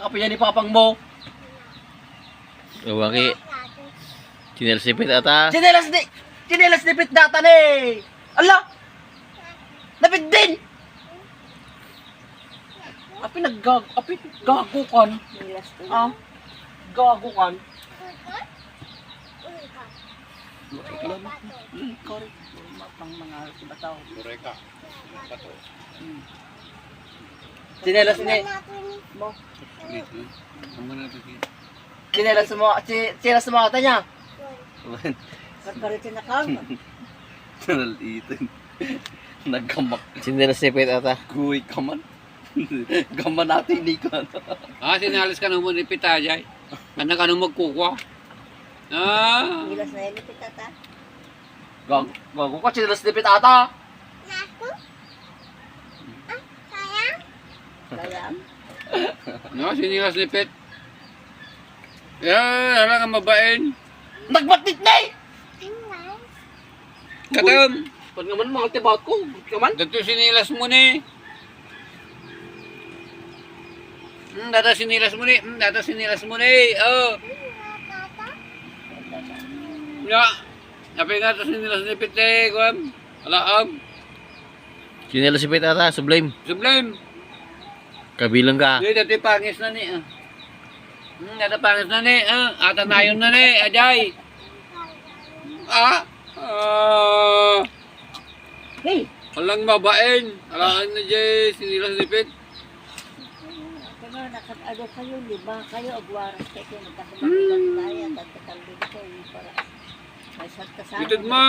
kape yan ni papang mo. Uwaki. Sinelsipit ata. Chinelas nipit data ni. Ala! Napit din! Api gago kan. Ah, gago kan. Correct. Pang mga bataw. Koreka. Pato. Chinelas ni mo. Ang mga natin. Chinelas mo ata niya. Karkaritin na kang. Nalitin. Naggamak. Sinelsipit ata. Kuy kaman. Gaman natin ni ka. Sinalis ka nung manipit ajay. Anak ka nung magkukwa. Milas na ilipit tata. Gago ka, chinelas nipit ata. Sayang. No, sinilas lipit. Yan, alam nga mabain. Nagbatit na eh! Katam. Pag naman mga tibaut ko, kaman. Dato sinilas mo ni. Dato sinilas mo ni. Dato sinilas mo ni. Oh. Ya. Tapi nga dato sinilas lipit eh. Kuam. Alaam. Sinelsipit ata. Sublime. Sublime. Kabilang ka. Hindi, dati pangis na ni. Dati pangis na ni. Ata nayon na ni. Ajay. Hey! Walang mabain. Alaan na jay. Sinilas lipit. Kaya nakag-ano kayo, lima kayo, agwaras kayo, nagkasamakilan tayo, at nagkakalbin ko, para may sarta sa Bitod mo.